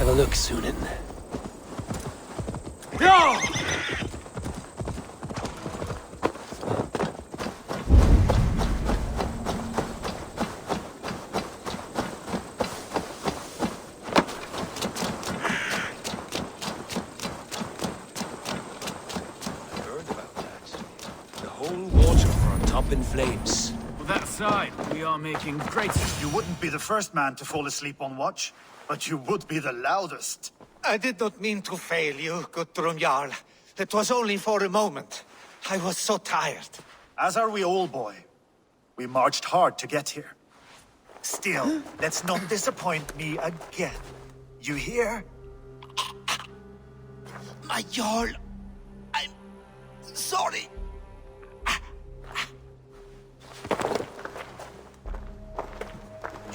have a look, Sunan. Yeah! In flames. With that aside, we are making great... You wouldn't be the first man to fall asleep on watch, but you would be the loudest. I did not mean to fail you, Guthrum Jarl. It was only for a moment. I was so tired. As are we all, boy. We marched hard to get here. Still, let's not disappoint me again. You hear? My Jarl, I'm sorry.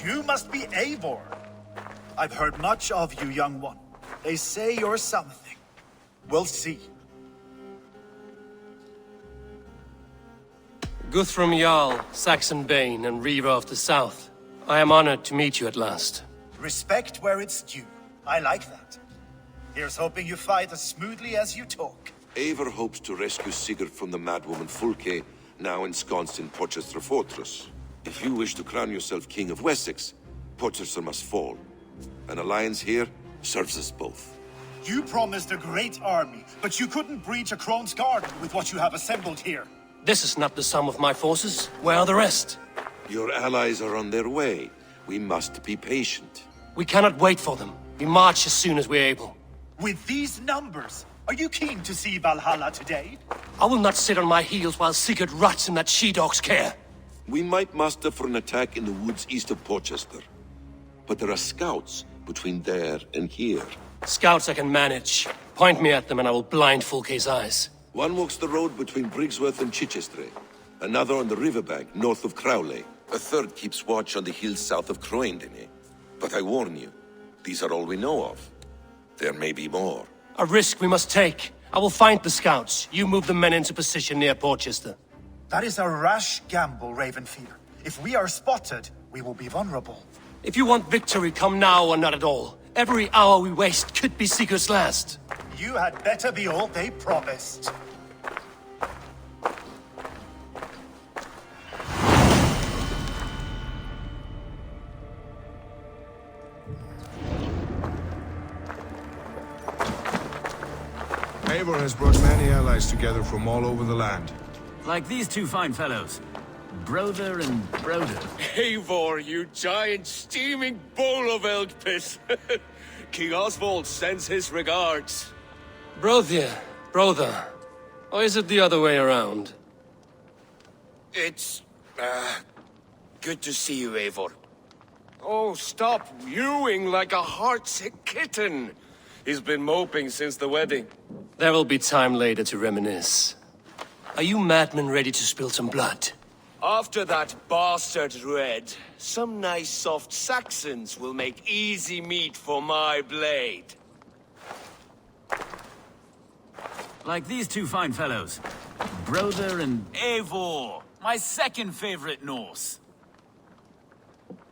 You must be Eivor. I've heard much of you, young one. They say you're something. We'll see. Guthrum Jarl, Saxon Bane, and Reaver of the South. I am honored to meet you at last. Respect where it's due. I like that. Here's hoping you fight as smoothly as you talk. Eivor hopes to rescue Sigurd from the madwoman Fulke, now ensconced in Porchester Fortress. If you wish to crown yourself King of Wessex, Porchester must fall. An alliance here serves us both. You promised a great army, but you couldn't breach a Crone's Garden with what you have assembled here. This is not the sum of my forces. Where are the rest? Your allies are on their way. We must be patient. We cannot wait for them. We march as soon as we're able. With these numbers, are you keen to see Valhalla today? I will not sit on my heels while Sigurd rots in that she-dog's care. We might muster for an attack in the woods east of Porchester. But there are scouts between there and here. Scouts I can manage. Point me at them and I will blind Fulke's eyes. One walks the road between Briggsworth and Chichester. Another on the riverbank north of Crowley. A third keeps watch on the hills south of Croendene. But I warn you, these are all we know of. There may be more. A risk we must take. I will find the scouts. You move the men into position near Porchester. That is a rash gamble, Ravenfear. If we are spotted, we will be vulnerable. If you want victory, come now or not at all. Every hour we waste could be Sigurd's last. You had better be all they promised. Eivor has brought many allies together from all over the land. Like these two fine fellows. Brother and Broder. Eivor, you giant steaming bowl of elk piss. King Oswald sends his regards. Brother. Or is it the other way around? It's, good to see you, Eivor. Oh, stop mewing like a heartsick kitten. He's been moping since the wedding. There will be time later to reminisce. Are you madmen ready to spill some blood? After that bastard Red, some nice soft Saxons will make easy meat for my blade. Like these two fine fellows. Brother and Eivor, my second favorite Norse.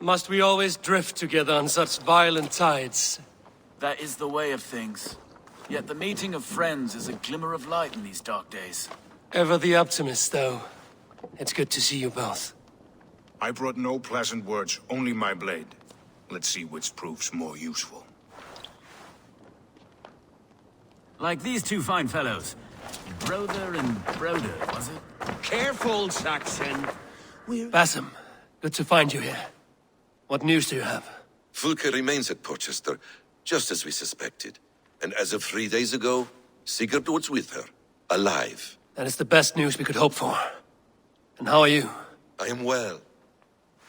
Must we always drift together on such violent tides? That is the way of things. Yet the meeting of friends is a glimmer of light in these dark days. Ever the optimist, though. It's good to see you both. I brought no pleasant words, only my blade. Let's see which proves more useful. Like these two fine fellows. Brother and Broder, was it? Careful, Saxon. Basim, good to find you here. What news do you have? Fulke remains at Porchester, just as we suspected. And as of 3 days ago, Sigurd was with her, alive. That is the best news we could hope for. And how are you? I am well,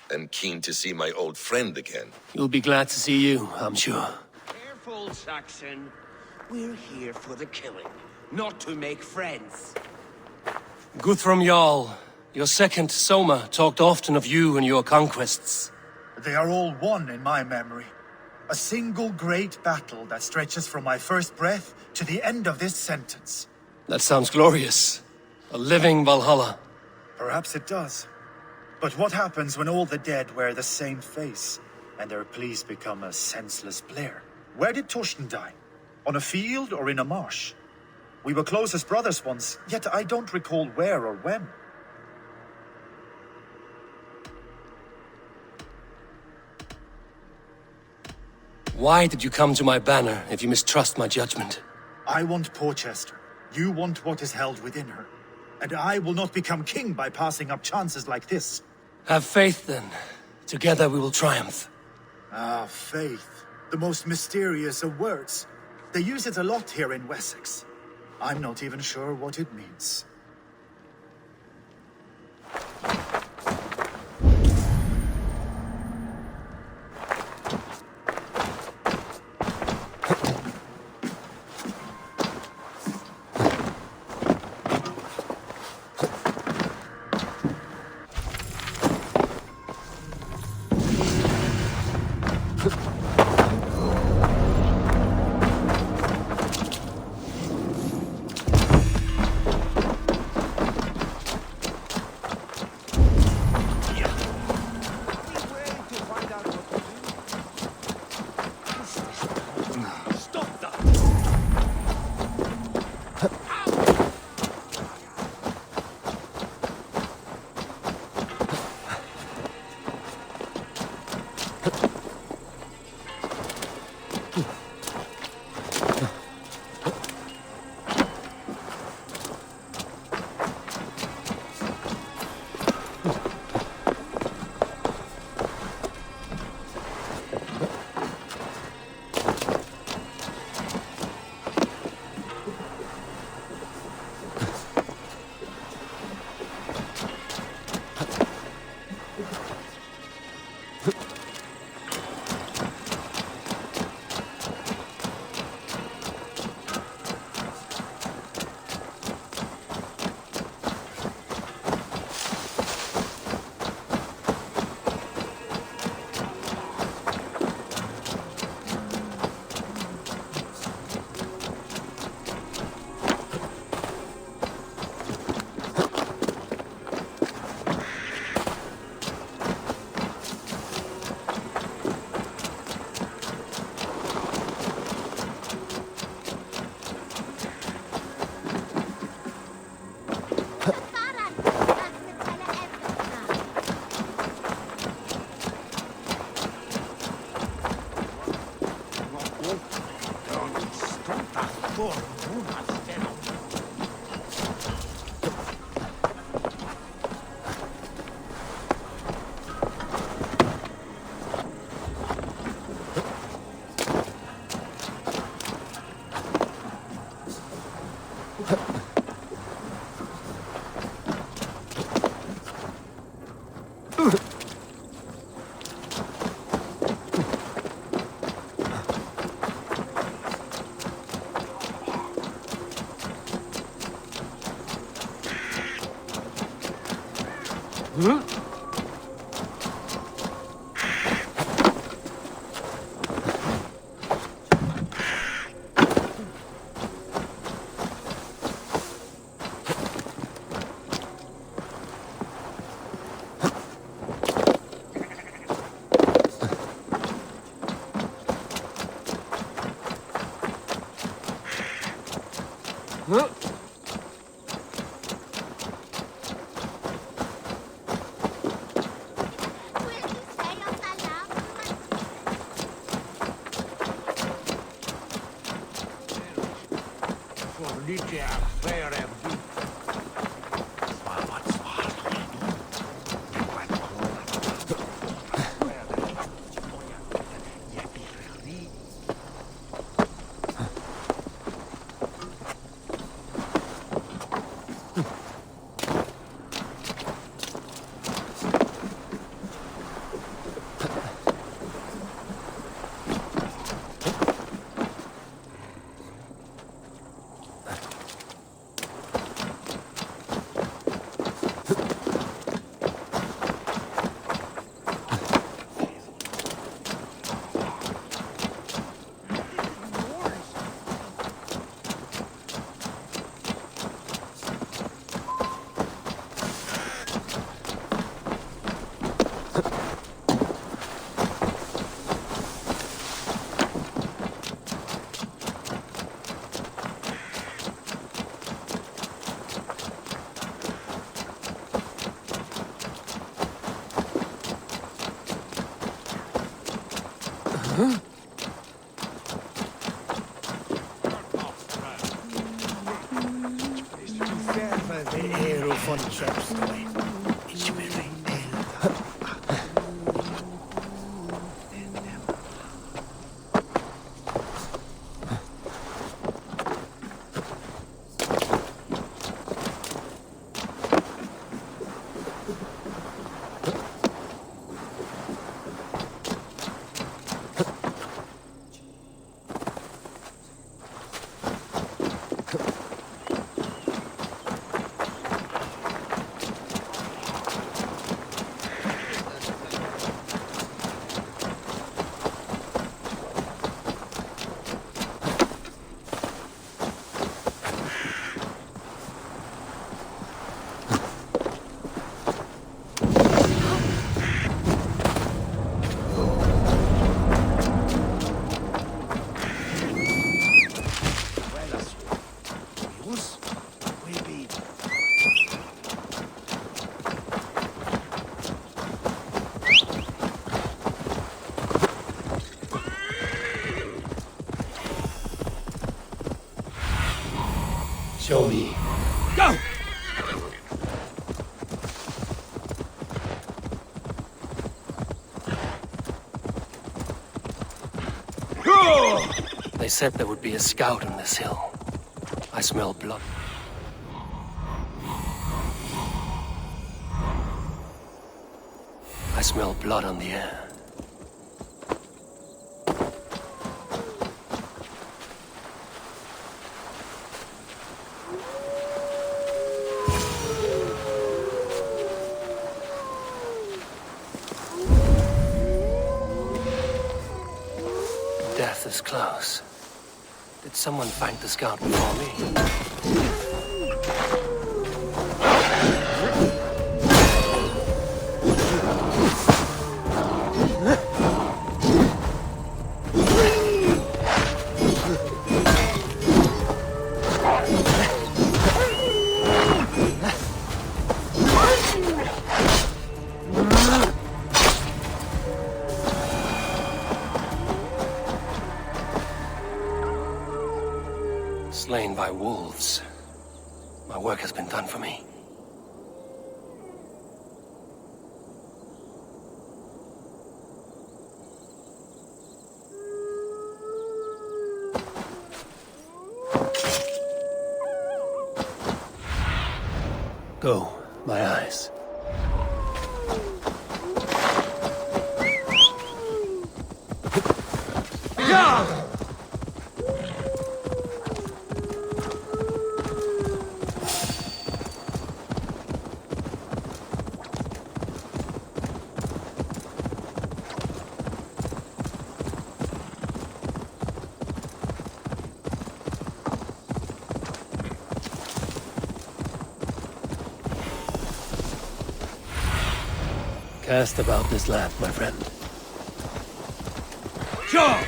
and keen to see my old friend again. You'll be glad to see you, I'm sure. Careful, Saxon. We're here for the killing, not to make friends. Guthrum Jarl, your second Soma talked often of you and your conquests. They are all one in my memory. A single great battle that stretches from my first breath to the end of this sentence. That sounds glorious. A living Valhalla. Perhaps it does. But what happens when all the dead wear the same face, and their pleas become a senseless blare? Where did Torsten die? On a field or in a marsh? We were close as brothers once, yet I don't recall where or when. Why did you come to my banner if you mistrust my judgment? I want Porchester. You want what is held within her. And I will not become king by passing up chances like this. Have faith, then. Together we will triumph. Ah, faith. The most mysterious of words. They use it a lot here in Wessex. I'm not even sure what it means. Show me. Go! They said there would be a scout on this hill. I smell blood. I smell blood on the air. Death is close. Did someone find the scout before me? Slain by wolves. My work has been done for me. Go, my eyes. Cast about this land, my friend. Sure!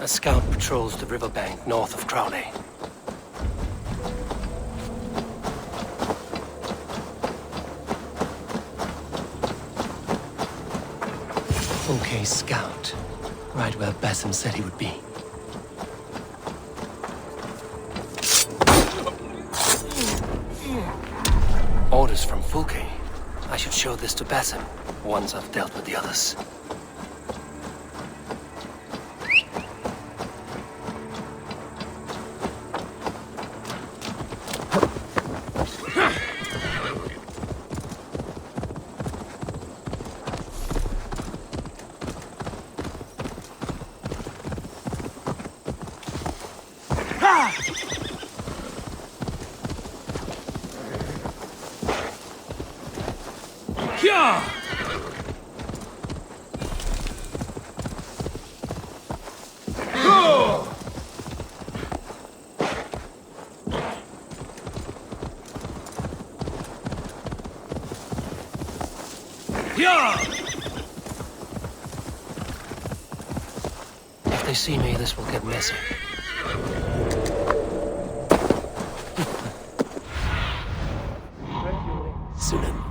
A scout patrols the riverbank north of Crowley. Okay, scout. Right where Basim said he would be. Orders from Fulke. I should show this to Basim once I've dealt with the others. they see me, this will get messy. Sunan.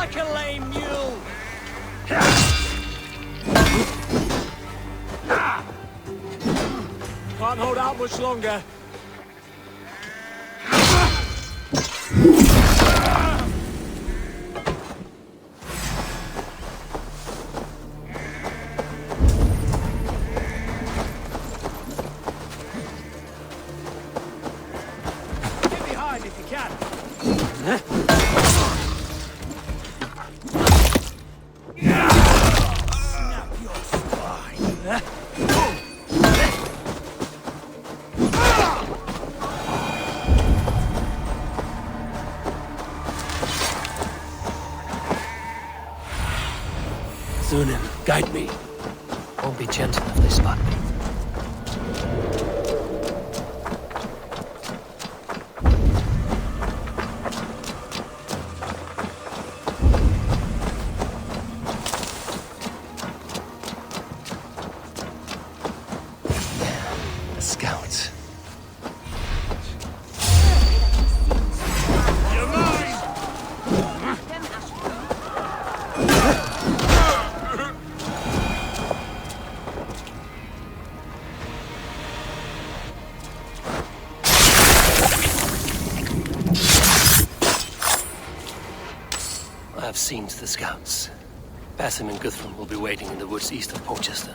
Like a lame mule! Can't hold out much longer. Get behind if you can. Sunan, guide me. Won't be gentle if they spot me. The scouts. I've seen to the scouts. Basim and Guthrum will be waiting in the woods east of Portchester.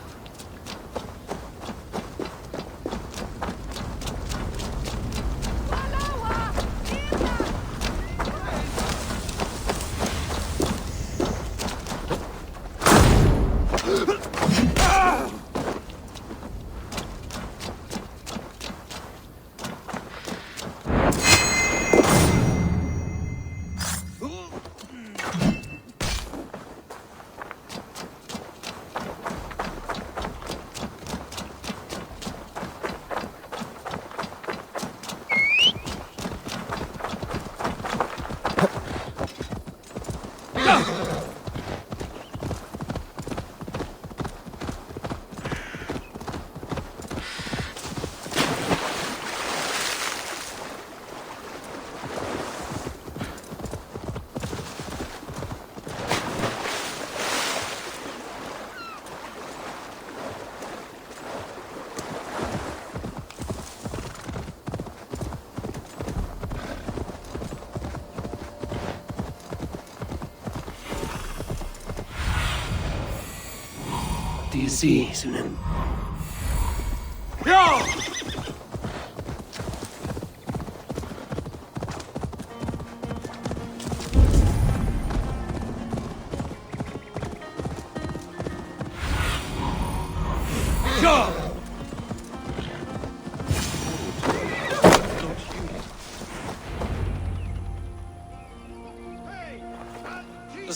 Do you see, Sunan?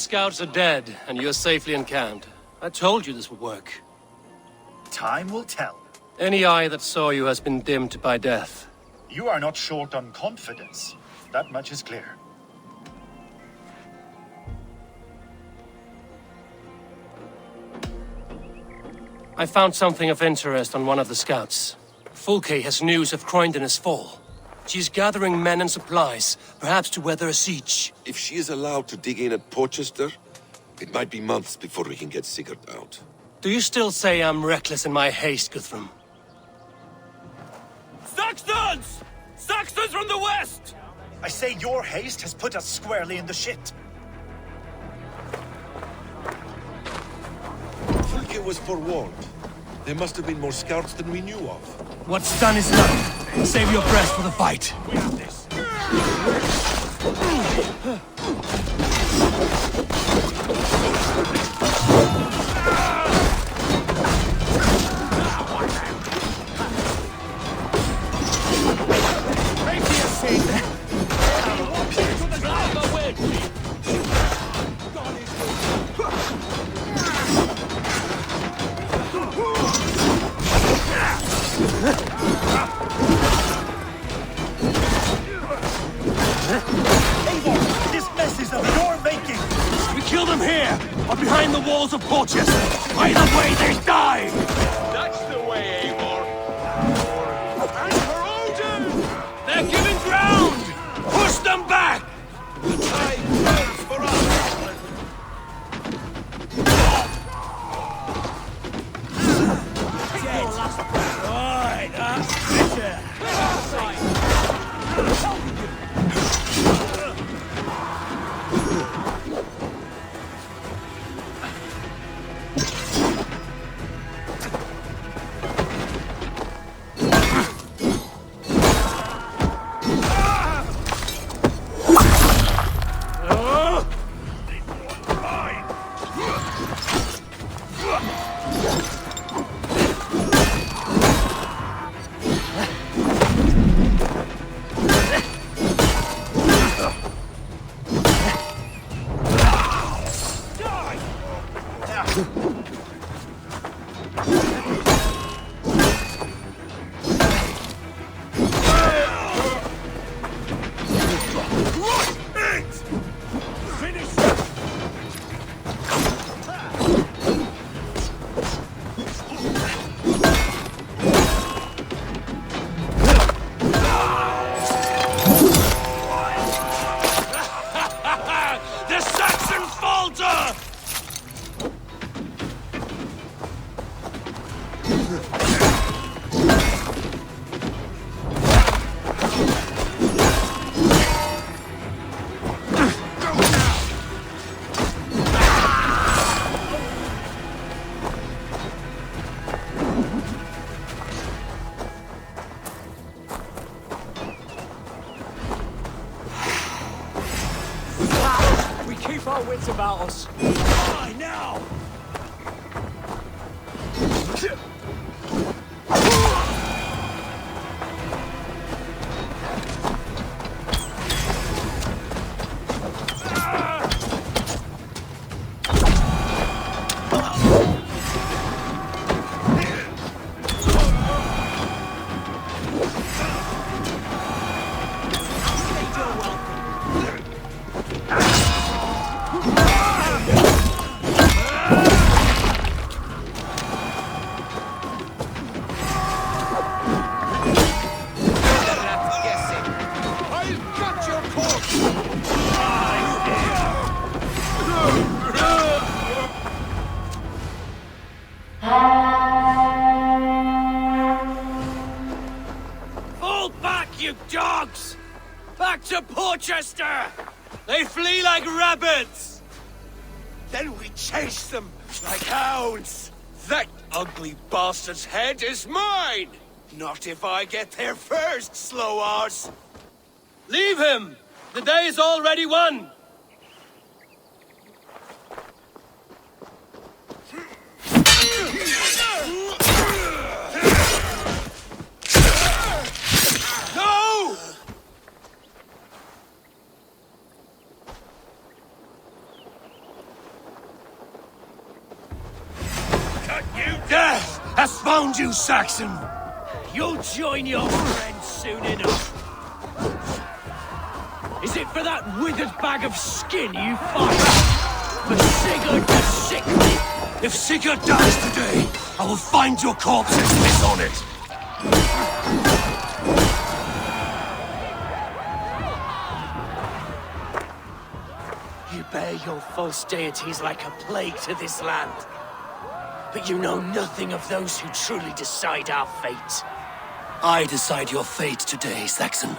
scouts are dead, and you're safely encamped. I told you this would work. Time will tell. Any eye that saw you has been dimmed by death. You are not short on confidence. That much is clear. I found something of interest on one of the scouts. Fulke has news of Croydon's fall. She's gathering men and supplies, perhaps to weather a siege. If she is allowed to dig in at Porchester, it might be months before we can get Sigurd out. Do you still say I'm reckless in my haste, Guthrum? Saxons! Saxons from the west! I say your haste has put us squarely in the shit. Fulke was forewarned. There must have been more scouts than we knew of. What's done is done. Save your breath for the fight. We have this. This mess is of your making! We kill them here, or behind the walls of Porchester. Either way, they die! That's the way, Eivor. And for Odin! They're giving ground! Push them back! The tide turns for us! Alright, bitter. Keep our wits about us. Why now? Fall back, you dogs! Back to Porchester! They flee like rabbits! Then we chase them like hounds. That ugly bastard's head is mine! Not if I get there first, slow-arse! Leave him! The day is already won! No! found you, Saxon! You'll join your friends soon enough. Is it for that withered bag of skin you fight? For Sigurd the Sickly? If Sigurd dies today, I will find your corpse and piss on it! You bear your false deities like a plague to this land. But you know nothing of those who truly decide our fate. I decide your fate today, Saxon.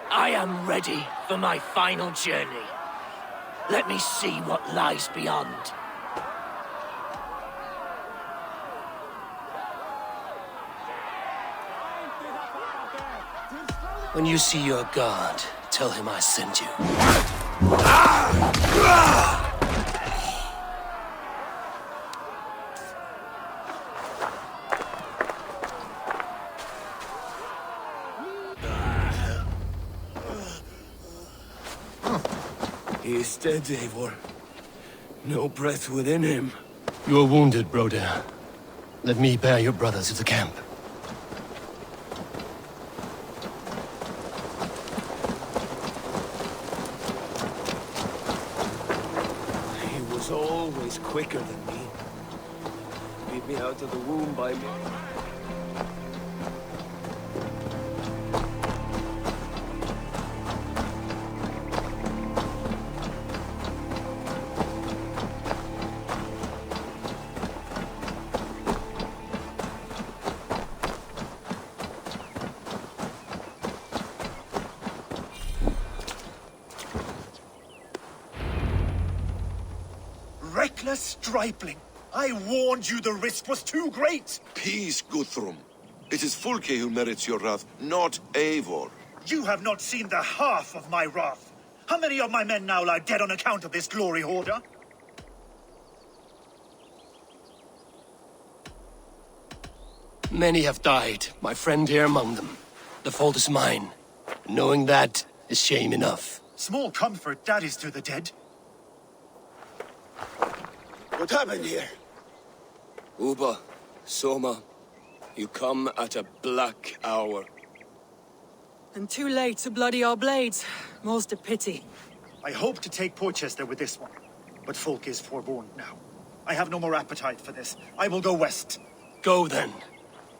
I am ready for my final journey. Let me see what lies beyond. When you see your god, tell him I sent you. He is dead, Eivor. No breath within him. You are wounded, Broder. Let me bear your brother to the camp. He was always quicker than me. Beat me out of the womb by me. Reckless stripling! I warned you the risk was too great! Peace, Guthrum. It is Fulke who merits your wrath, not Eivor. You have not seen the half of my wrath. How many of my men now lie dead on account of this glory hoarder? Many have died, my friend here among them. The fault is mine. Knowing that is shame enough. Small comfort that is to the dead. What happened here? Uba, Soma, you come at a black hour. And too late to bloody our blades. Most a pity. I hope to take Porchester with this one, but Folk is forewarned now. I have no more appetite for this. I will go west. Go then.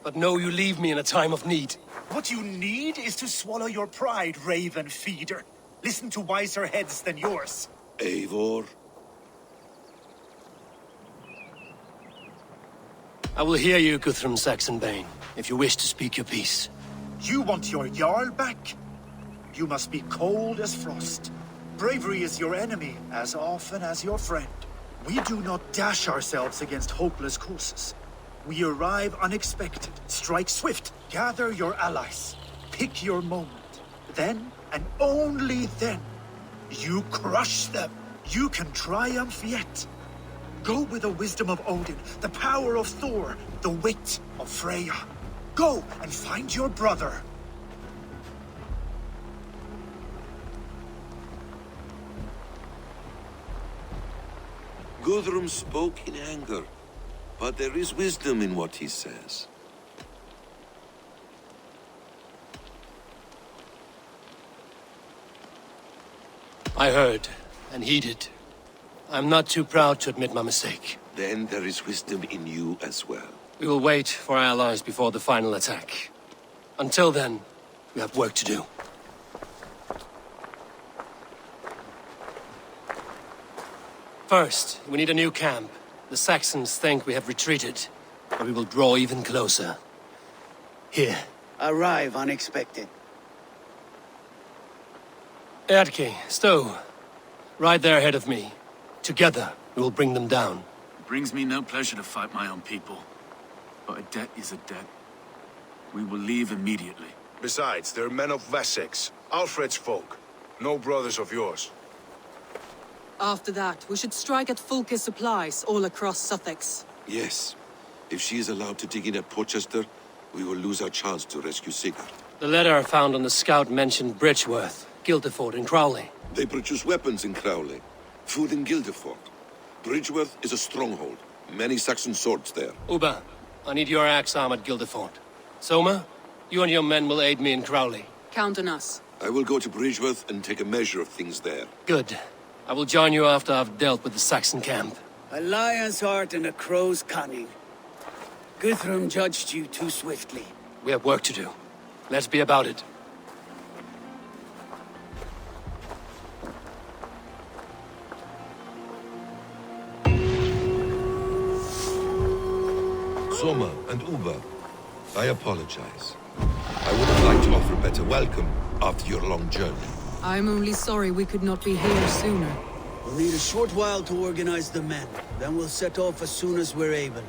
But know you leave me in a time of need. What you need is to swallow your pride, raven feeder. Listen to wiser heads than yours. Eivor? I will hear you, Guthrum Saxonbane, if you wish to speak your piece. You want your Jarl back? You must be cold as frost. Bravery is your enemy as often as your friend. We do not dash ourselves against hopeless courses. We arrive unexpected, strike swift, gather your allies, pick your moment. Then, and only then, you crush them. You can triumph yet. Go with the wisdom of Odin, the power of Thor, the wit of Freya. Go and find your brother. Guthrum spoke in anger, but there is wisdom in what he says. I heard and heeded. I'm not too proud to admit my mistake. Then there is wisdom in you as well. We will wait for our allies before the final attack. Until then, we have work to do. First, we need a new camp. The Saxons think we have retreated, but we will draw even closer. Here. Arrive unexpected. Erdke, Stowe. Right there ahead of me. Together, we will bring them down. It brings me no pleasure to fight my own people. But a debt is a debt. We will leave immediately. Besides, they're men of Wessex, Alfred's folk. No brothers of yours. After that, we should strike at Fulke's supplies all across Sussex. Yes. If she is allowed to dig in at Porchester, we will lose our chance to rescue Sigurd. The letter found on the scout mentioned Bridgeworth, Guildeford, and Crowley. They produce weapons in Crowley, food in Guildeford. Bridgeworth is a stronghold. Many Saxon swords there. Uba, I need your axe arm at Guildefort. Soma, you and your men will aid me in Crowley. Count on us. I will go to Bridgeworth and take a measure of things there. Good. I will join you after I've dealt with the Saxon camp. A lion's heart and a crow's cunning. Guthrum judged you too swiftly. We have work to do. Let's be about it. Soma and Uber, I apologize. I would have liked to offer a better welcome after your long journey. I'm only sorry we could not be here sooner. We'll need a short while to organize the men. Then we'll set off as soon as we're able.